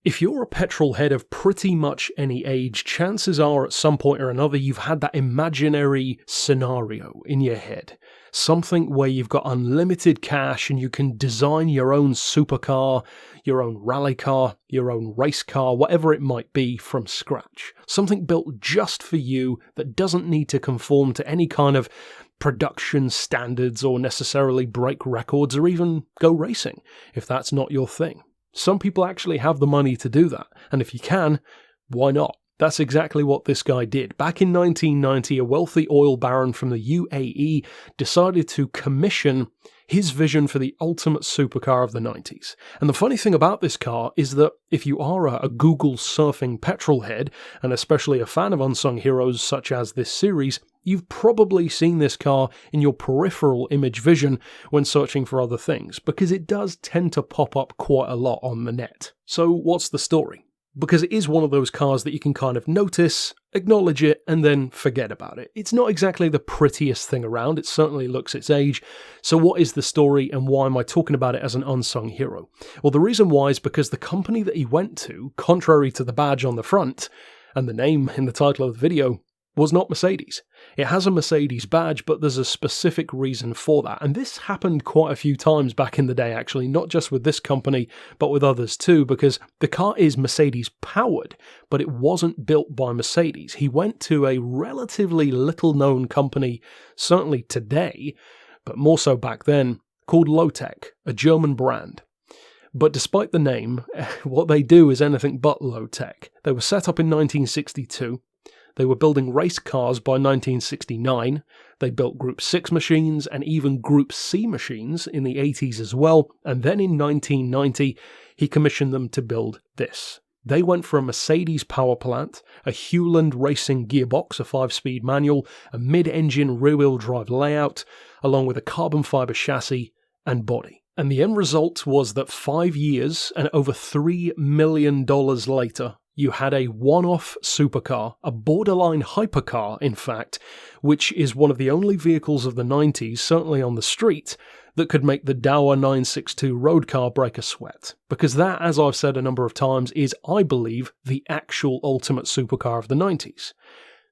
If you're a petrol head of pretty much any age, chances are at some point or another you've had that imaginary scenario in your head. Something where you've got unlimited cash and you can design your own supercar, your own rally car, your own race car, whatever it might be from scratch. Something built just for you that doesn't need to conform to any kind of production standards or necessarily break records or even go racing, if that's not your thing. Some people actually have the money to do that, and if you can, why not? That's exactly what this guy did. Back in 1990, a wealthy oil baron from the UAE decided to commission his vision for the ultimate supercar of the 90s. And the funny thing about this car is that if you are a Google surfing petrol head, and especially a fan of Unsung Heroes such as this series, you've probably seen this car in your peripheral image vision when searching for other things, because it does tend to pop up quite a lot on the net. So what's the story? Because it is one of those cars that you can kind of notice, acknowledge it, and then forget about it. It's not exactly the prettiest thing around, it certainly looks its age. So what is the story and why am I talking about it as an unsung hero? Well, the reason why is because the company that he went to, contrary to the badge on the front, and the name in the title of the video, was not Mercedes. It has a Mercedes badge, but there's a specific reason for that. And this happened quite a few times back in the day, actually, not just with this company, but with others too, because the car is Mercedes powered, but it wasn't built by Mercedes. He went to a relatively little known company, certainly today, but more so back then, called Lotec, a German brand. But despite the name, what they do is anything but low tech. They were set up in 1962. They were building race cars by 1969, they built Group 6 machines and even Group C machines in the 80s as well, and then in 1990 he commissioned them to build this. They went for a Mercedes power plant, a Hewland racing gearbox, a 5-speed manual, a mid-engine rear-wheel drive layout, along with a carbon fibre chassis and body. And the end result was that 5 years and over $3 million later, you had a one-off supercar, a borderline hypercar in fact, which is one of the only vehicles of the 90s, certainly on the street, that could make the Dower 962 road car break a sweat. Because that, as I've said a number of times, is, I believe, the actual ultimate supercar of the 90s.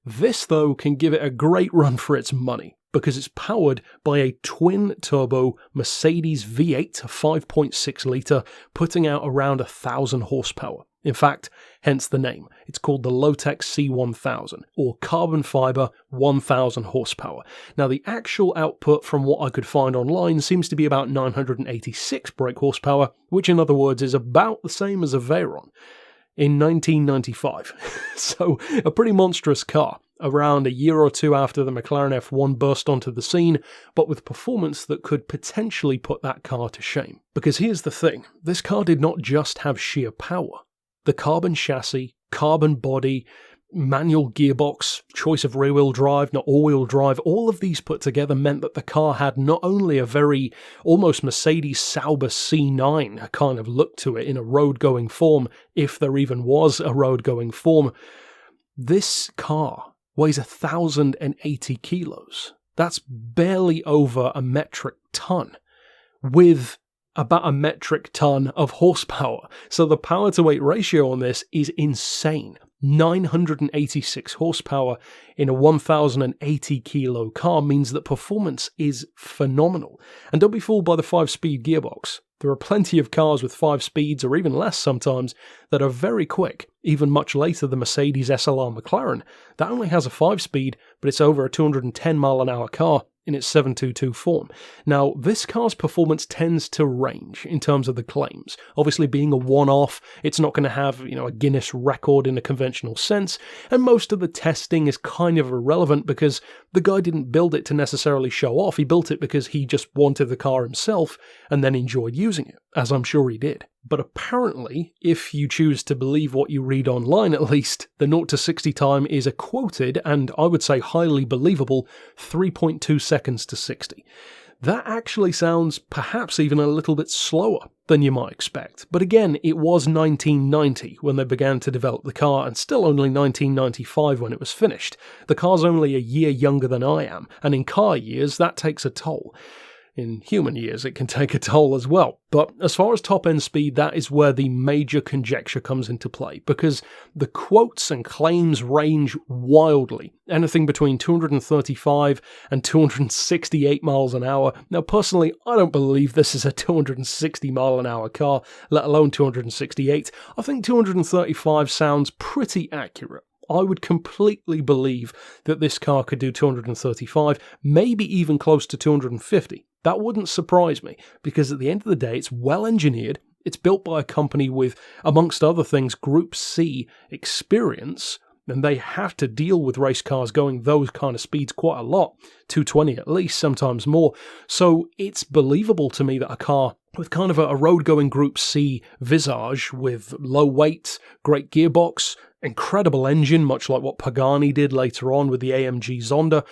This, though, can give it a great run for its money, because it's powered by a twin-turbo Mercedes V8 5.6 litre, putting out around 1,000 horsepower. In fact, hence the name. It's called the Lotec C1000, or carbon fibre 1,000 horsepower. Now, the actual output from what I could find online seems to be about 986 brake horsepower, which in other words is about the same as a Veyron in 1995. So, a pretty monstrous car, around a year or two after the McLaren F1 burst onto the scene, but with performance that could potentially put that car to shame. Because here's the thing, this car did not just have sheer power. The carbon chassis, carbon body, manual gearbox, choice of rear-wheel drive, not all-wheel drive, all of these put together meant that the car had not only a very almost Mercedes Sauber C9 kind of look to it in a road-going form, if there even was a road-going form, this car weighs 1,080 kilos. That's barely over a metric ton, with about a metric ton of horsepower. So the power to weight ratio on this is insane. 986 horsepower in a 1,080 kilo car means that performance is phenomenal. And don't be fooled by the 5-speed gearbox. There are plenty of cars with 5 speeds, or even less sometimes, that are very quick, even much later the Mercedes SLR McLaren. That only has a 5-speed, but it's over a 210 mile an hour car in its 722 form. Now, this car's performance tends to range in terms of the claims. Obviously, being a one-off, it's not going to have, a Guinness record in a conventional sense, and most of the testing is kind of irrelevant because the guy didn't build it to necessarily show off. He built it because he just wanted the car himself and then enjoyed using it, as I'm sure he did. But apparently, if you choose to believe what you read online at least, the 0 to 60 time is a quoted, and I would say highly believable, 3.2 seconds to 60. That actually sounds perhaps even a little bit slower than you might expect. But again, it was 1990 when they began to develop the car, and still only 1995 when it was finished. The car's only a year younger than I am, and in car years, that takes a toll. In human years, it can take a toll as well. But as far as top-end speed, that is where the major conjecture comes into play, because the quotes and claims range wildly, anything between 235 and 268 miles an hour. Now, personally, I don't believe this is a 260 mile an hour car, let alone 268. I think 235 sounds pretty accurate. I would completely believe that this car could do 235, maybe even close to 250. That wouldn't surprise me, because at the end of the day, it's well engineered, it's built by a company with, amongst other things, Group C experience, and they have to deal with race cars going those kind of speeds quite a lot, 220 at least, sometimes more. So it's believable to me that a car with kind of a road-going Group C visage, with low weight, great gearbox, incredible engine, much like what Pagani did later on with the AMG Zonda,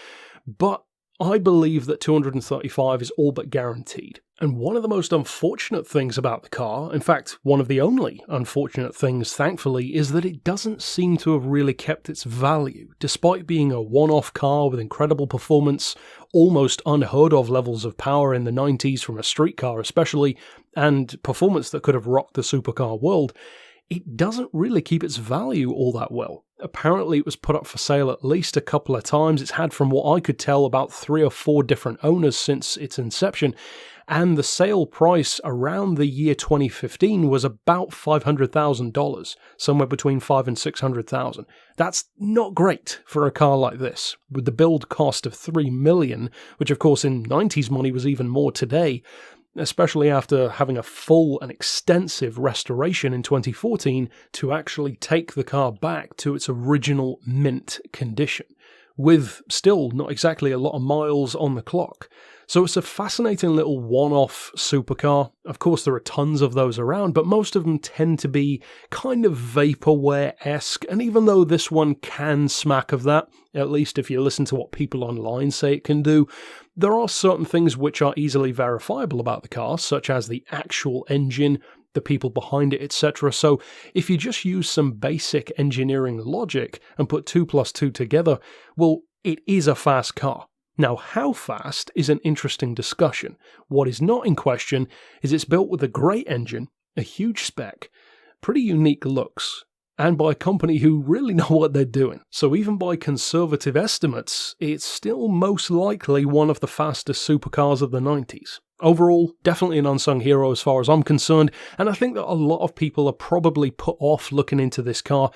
but I believe that 235 is all but guaranteed. And one of the most unfortunate things about the car, in fact, one of the only unfortunate things, thankfully, is that it doesn't seem to have really kept its value. Despite being a one-off car with incredible performance, almost unheard of levels of power in the 90s from a street car especially, and performance that could have rocked the supercar world, it doesn't really keep its value all that well. Apparently it was put up for sale at least a couple of times. It's had, from what I could tell, about 3 or 4 different owners since its inception, and the sale price around the year 2015 was about $500,000, somewhere between $500,000 and $600,000. That's not great for a car like this, with the build cost of $3 million, which of course in 90s money was even more today, especially after having a full and extensive restoration in 2014 to actually take the car back to its original mint condition, with still not exactly a lot of miles on the clock. So it's a fascinating little one-off supercar. Of course, there are tons of those around, but most of them tend to be kind of vaporware-esque, and even though this one can smack of that, at least if you listen to what people online say it can do, there are certain things which are easily verifiable about the car, such as the actual engine, the people behind it, etc. So if you just use some basic engineering logic and put 2 plus 2 together, well, it is a fast car. Now, how fast is an interesting discussion. What is not in question is it's built with a great engine, a huge spec, pretty unique looks, and by a company who really know what they're doing. So even by conservative estimates, it's still most likely one of the fastest supercars of the 90s. Overall, definitely an unsung hero as far as I'm concerned, and I think that a lot of people are probably put off looking into this car,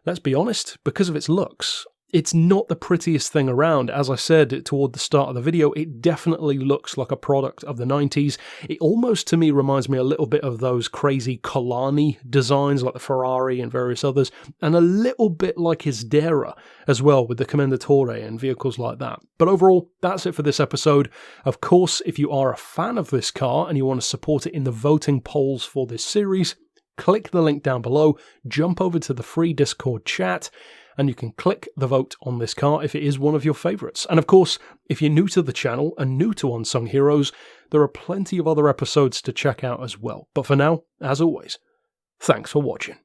let's be honest, because of its looks. It's not the prettiest thing around. As I said toward the start of the video, it definitely looks like a product of the 90s. It almost, to me, reminds me a little bit of those crazy Colani designs like the Ferrari and various others, and a little bit like his Dera as well with the Commendatore and vehicles like that. But overall, that's it for this episode. Of course, if you are a fan of this car and you want to support it in the voting polls for this series, click the link down below, jump over to the free Discord chat, and you can click the vote on this car if it is one of your favourites. And of course, if you're new to the channel and new to Unsung Heroes, there are plenty of other episodes to check out as well. But for now, as always, thanks for watching.